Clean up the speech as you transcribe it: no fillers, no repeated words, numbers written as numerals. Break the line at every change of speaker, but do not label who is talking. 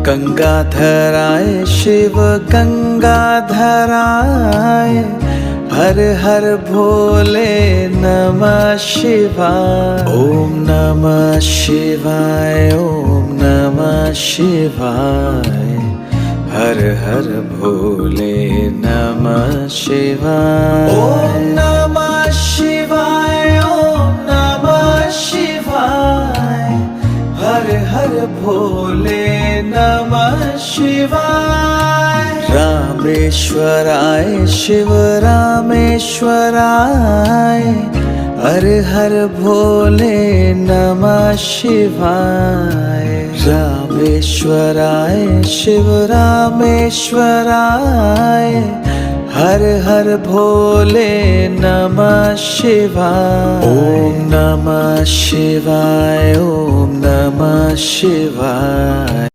गंगाधराय शिव गंगाधराय, हर हर भोले नमः शिवाय। ओम नमः शिवाय, ओम नमः शिवाय, हर हर भोले नमः शिवाय। ओम नमः शिवाय, ओम नमः शिवाय, हर हर भोले नमः शिवाय। रामेश्वराय शिव रामेश्वराय, हर हर भोले नमः शिवाय। रामेश्वराय शिव रामेश्वराय, हर हर भोले नमः शिवाय। ओम नमः शिवाय, ओम नमः शिवाय,